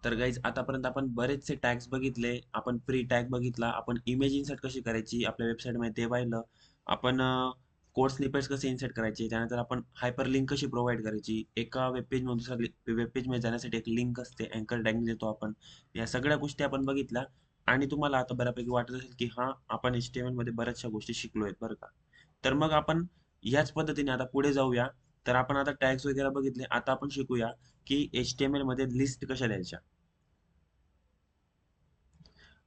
तर गाईज आतापर्यंत आपण बरेचसे टॅग्स बघितले. आपण प्री टॅग बघितला. आपण इमेज इन्सर्ट कशी करायची आपल्या वेबसाईटमध्ये ते पाहिलं. आपण कोड स्निपेट्स कसे इन्सर्ट करायचे. त्यानंतर आपण हायपर लिंक कशी प्रोव्हाइड करायची. एका वेबपेजमधून दुसऱ्या वेबपेजमध्ये जाण्यासाठी एक लिंक असते. अँकर टॅग देतो आपण. या सगळ्या गोष्टी आपण बघितल्या आणि तुम्हाला आता बऱ्यापैकी वाटत असेल की हां, आपण HTML मध्ये बऱ्याचशा गोष्टी शिकलोय बरं का. तर मग आपण याच पद्धतीने आता पुढे जाऊया. तर आपण आता टॅग्स वगैरे बघितले. आता आपण शिकूया की HTML मध्ये लिस्ट कशा द्यायच्या.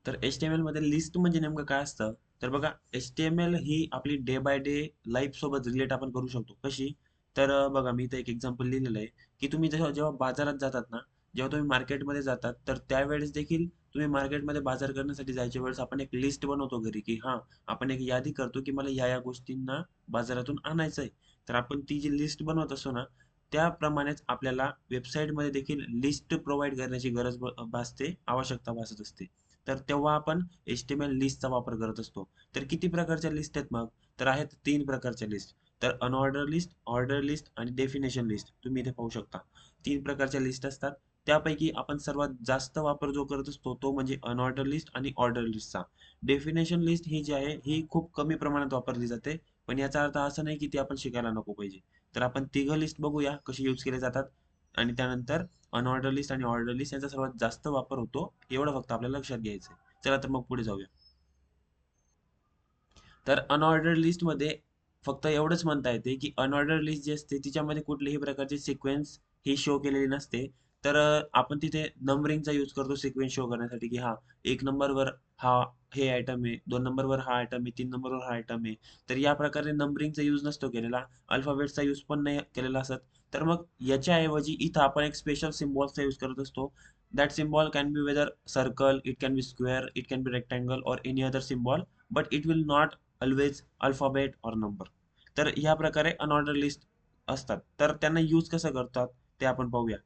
तर HTML मध्ये लिस्ट म्हणजे नेमकं काय असतं? तर बघा HTML ही आपली डे बाय डे लाईफ सोबत रिलेट आपण करू शकतो. कशी? तर बघा मी इथे एक एक्झाम्पल लिहिलेलं आहे, की तुम्ही जेव्हा जेव्हा बाजारात जातात ना, जेव्हा तुम्ही मार्केटमध्ये जातात, तर त्यावेळेस देखील तुम्ही मार्केटमध्ये बाजार करण्यासाठी जायच्या वेळेस आपण एक लिस्ट बनवतो घरी, की हां, आपण एक यादी करतो, की मला या गोष्टींना बाजारातून आणायचं आहे. तर आपण ती जी लिस्ट बनवत असतो ना, त्याप्रमाणेच आपल्याला वेबसाईटमध्ये देखील लिस्ट प्रोव्हाईड करण्याची गरज भासते, आवश्यकता भासत असते. तर तेव्हा आपण HTML लिस्टचा वापर करत असतो. तर किती प्रकारच्या लिस्ट आहेत मग? तर आहेत 3 प्रकारच्या लिस्ट. तर अनऑर्डर लिस्ट, ऑर्डर लिस्ट आणि डेफिनेशन लिस्ट. तुम्ही इथे पाहू शकता. 3 प्रकारच्या लिस्ट असतात. त्यापैकी आपण सर्वात जास्त वापर जो करत असतो तो म्हणजे अनऑर्डर लिस्ट आणि ऑर्डर लिस्टचा. डेफिनेशन लिस्ट ही जी आहे ही खूप कमी प्रमाणात वापरली जाते. पण याचा अर्थ असा नाही की ती आपण शिकायला नको पाहिजे. तर आपण तिघं लिस्ट बघूया कशी यूज केले जातात आणि त्यानंतर अनऑर्डर लिस्ट आणि ऑर्डर लिस्ट यांचा सर्वात जास्त वापर होतो एवढं फक्त आपल्याला लक्षात घ्यायचं आहे. चला तर मग पुढे जाऊया. तर अनऑर्डर्ड लिस्टमध्ये फक्त एवढंच म्हणता येते, की अनऑर्डर्ड लिस्ट जी असते तिच्यामध्ये कुठल्याही प्रकारची सिक्वेन्स ही शो केलेली नसते. तर आपण तिथे नंबरिंगचा यूज करतो सिक्वेन्स शो करण्यासाठी, की हां, 1 नंबरवर हा हे आयटम आहे, 2 नंबरवर हा आयटम आहे, 3 नंबरवर हा आयटम आहे. तर या प्रकारे नंबरिंगचा यूज नसतो केलेला. अल्फाबेट्सचा यूज पण नाही केलेला असत. तर मग याच्याऐवजी इथं आपण एक स्पेशल सिम्बॉल्सचा यूज करत असतो. That symbol can be whether circle, it can be square, it can be rectangle or any other symbol, but it will not always alphabet और नंबर. तर ह्या प्रकारे अनऑर्डर लिस्ट असतात. तर त्यांना यूज कसं करतात ते आपण पाहूया.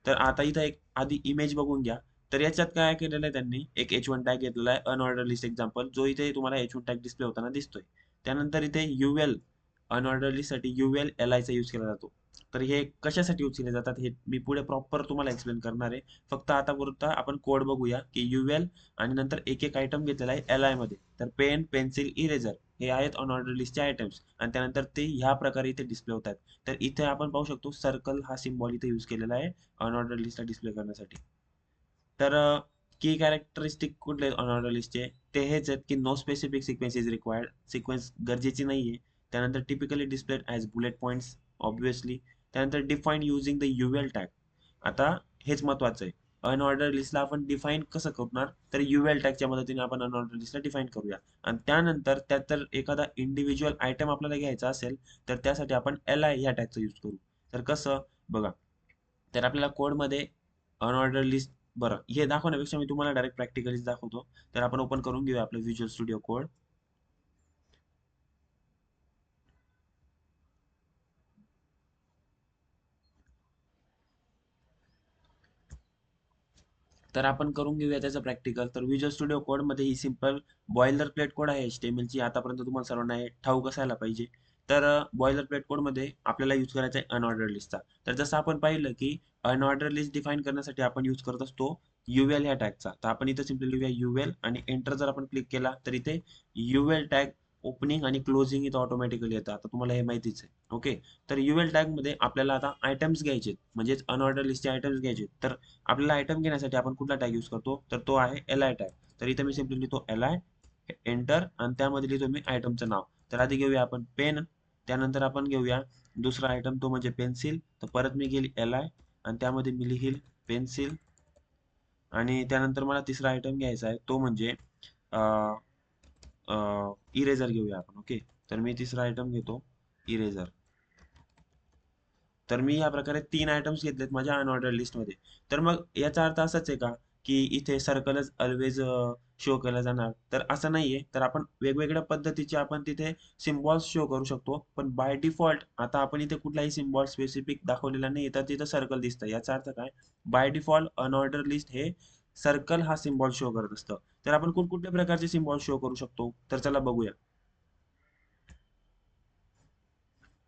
तर आता इथं एक आधी इमेज बघून घ्या. तर याच्यात काय केलेलं आहे त्यांनी एक H1 टॅग घेतलेला आहे अनऑर्डर लिस्ट एक्झाम्पल जो इथे तुम्हाला H1 टॅग डिस्प्ले होताना दिसतोय. त्यानंतर इथे UL अनऑर्डर लिस्टसाठी UL LI चा यूज केला जातो. तर हे कशासाठी यूज केले जातात हे मी पुढे प्रॉपर तुम्हाला एक्सप्लेन करणार आहे. फक्त आतापुरता आपण कोड बघूया की UL आणि नंतर एक एक आयटम घेतलेला आहे LI मध्ये. तर पेन, पेन्सिल, इरेजर हे आहेत अनऑर्डर लिस्टचे आयटम्स आणि त्यानंतर ते ह्या प्रकारे इथे डिस्प्ले होतात. तर इथे आपण पाहू शकतो सर्कल हा सिम्बॉल इथे यूज केलेला आहे अनऑर्डर लिस्टला डिस्प्ले करण्यासाठी. तर की कॅरेक्टरिस्टिक कुठले अनऑर्डर लिस्टचे ते हेच आहेत की no specific sequence is required. Sequence गरजेची नाहीये. त्यानंतर typically displayed as bullet points obviously. त्यानंतर define using the UL tag. आता हेच महत्वाचं आहे. अनऑर्डर लिस्टला आपण डिफाईन कसं करणार तर UL टॅगच्या मदतीने आपण अनऑर्डर लिस्टला डिफाईन करूया आणि त्यानंतर त्यात तर एखादा इंडिव्हिज्युअल आयटम आपल्याला घ्यायचा असेल तर त्यासाठी आपण LI ह्या टॅगचा यूज करू. तर कसं बघा. तर आपल्याला कोडमध्ये अनऑर्डर लिस्ट बरं हे दाखवण्यापेक्षा मी तुम्हाला डायरेक्ट प्रॅक्टिकलीच दाखवतो. तर आपण ओपन करून घेऊया आपलं व्हिज्युअल स्टुडिओ कोड. तर आपण करून घेऊया त्याचं प्रॅक्टिकल. तर व्हिज्युअल स्टुडिओ कोडमध्ये ही सिंपल बॉइलर प्लेट कोड आहे HTML ची आतापर्यंत तुम्हाला सर्वांना हे ठाऊक असायला पाहिजे. तर बॉइलर प्लेट कोडमध्ये आपल्याला यूज करायचा आहे अनऑर्डर लिस्टचा. तर जसं आपण पाहिलं की अनऑर्डर लिस्ट डिफाईन करण्यासाठी आपण यूज करत असतो UL ह्या टॅगचा. तर आपण इथं सिंपली लिहूया UL आणि एंटर जर आपण क्लिक केला तर इथे UL टॅग ओपनिंग आणि क्लोजिंग इथं ऑटोमॅटिकली येतं. आता तुम्हाला हे माहितीच आहे. ओके. तर UL टॅगमध्ये आपल्याला आता आयटम्स घ्यायचे म्हणजेच अनऑर्डर लिस्टचे आयटम्स घ्यायचे. तर आपल्याला आयटम घेण्यासाठी आपण कुठला टॅग यूज करतो तर तो आहे LI टॅग. तर इथे मी सिम्पली लिहितो LI एंटर आणि त्यामध्ये लिहितो मी आयटमचं नाव. तर आधी घेऊया आपण पेन. त्यानंतर आपण घेऊया दुसरा आयटम तो म्हणजे पेन्सिल. तर परत मी घेईल LI आणि त्यामध्ये मी लिहील पेन्सिल आणि त्यानंतर मला तिसरा आयटम घ्यायचा आहे तो म्हणजे इरेझर घेऊया आपण. ओके. तर मी तिसरा आयटम घेतो इरेझर. तर मी या प्रकारे 3 आयटम्स घेतलेत माझ्या अनऑर्डर लिस्टमध्ये. तर मग याचा अर्थ असाच आहे का, की इथे सर्कलच ऑल्वेज शो केला जाणार? तर असं नाहीये. तर आपण वेगवेगळ्या पद्धतीचे आपण तिथे सिम्बॉल्स शो करू शकतो. पण बाय डिफॉल्ट आता आपण इथे कुठलाही सिम्बॉल स्पेसिफिक दाखवलेला नाही तर तिथं सर्कल दिसतं. याचा अर्थ काय? बाय डिफॉल्ट अनऑर्डर लिस्ट हे सर्कल हा सिम्बॉल शो करत असतं. तर आपण कुठकुठल्या प्रकारचे सिम्बॉल शो करू शकतो? तर चला बघूया.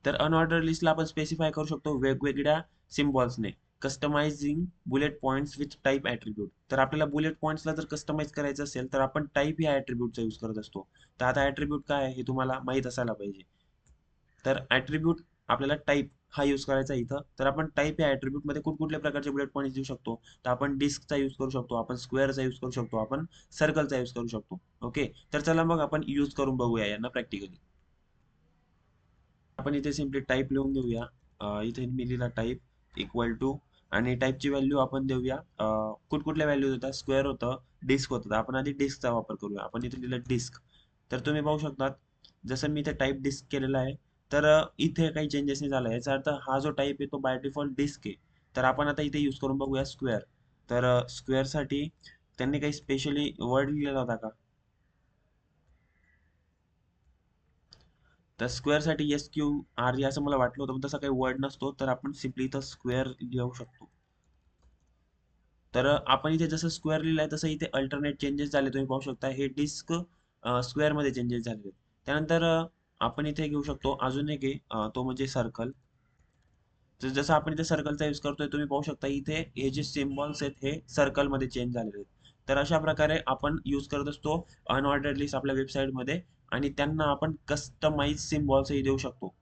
तर अनऑर्डर लिस्टला आपण स्पेसिफाय करू शकतो वेगवेगळ्या सिम्बॉल्सने. Customising bullet points with type attribute. तर आपल्याला बुलेट पॉइंट्सला जर कस्टमाइज करायचं असेल तर आपण टाइप या ॲट्रिब्यूटचा यूज करत असतो. तर आता ॲट्रिब्यूट काय आहे हे तुम्हाला माहीत असायला पाहिजे. तर ॲट्रिब्यूट आपल्याला टाइप हा यूज करायचा आहे इथं. तर आपण टाइप या ॲट्रिब्यूटमध्ये कुठकुठल्या प्रकारचे बुलेट पॉईंट्स देऊ शकतो. तर आपण डिस्कचा यूज करू शकतो, आपण स्क्वेअरचा यूज करू शकतो, आपण सर्कलचा यूज करू शकतो. ओके, तर चला मग आपण यूज करून बघूया यांना प्रॅक्टिकली. आपण इथे सिम्पली टाइप लिहून घेऊया. इथे मी लिहिला टाइप इक्वल टू आणि टाइपची व्हॅल्यू आपण देऊया. कुठकुठल्या व्हॅल्यू होत्या, स्क्वेअर होतं, डिस्क होतं. तर आपण आधी डिस्कचा वापर करूया. आपण इथे लिहिलं डिस्क. तर तुम्ही पाहू शकता जसं मी इथे टाइप डिस्क केलेला आहे. तर इथे काही चेंजेस नाही झाला. याचा अर्थ हा जो टाइप आहे तो बाय डिफॉल्ट डिस्क आहे. तर आपण आता इथे यूज करून बघूया स्क्वेअर. तर स्क्वेअरसाठी त्यांनी काही स्पेशली वर्ड लिहिलेला होता का? तर स्क्वेअरसाठी एस क्यू आर असं मला वाटलं होतं, पण तसा काही वर्ड नसतो. तर आपण सिम्पली इथं स्क्वेअर लिहू शकतो. तर आपण इथे जसं स्क्वेअर लिहिलंय तसं इथे अल्टरनेट चेंजेस झाले. तुम्ही पाहू शकता हे डिस्क स्क्वेअरमध्ये चेंजेस झालेले आहेत. त्यानंतर आपण इथे घेऊ शकतो अजून एक आहे, तो म्हणजे सर्कल. तर जसं आपण इथे सर्कलचा यूज करतोय तुम्ही पाहू शकता इथे हे जे सिम्बॉल्स आहेत हे सर्कलमध्ये चेंज झालेले आहेत. तर अशा प्रकारे आपण यूज करत असतो अनऑर्डर्ड लिस्ट आपल्या वेबसाईटमध्ये आणि त्यांना आपण कस्टमाइज सिम्बॉल्सही देऊ शकतो.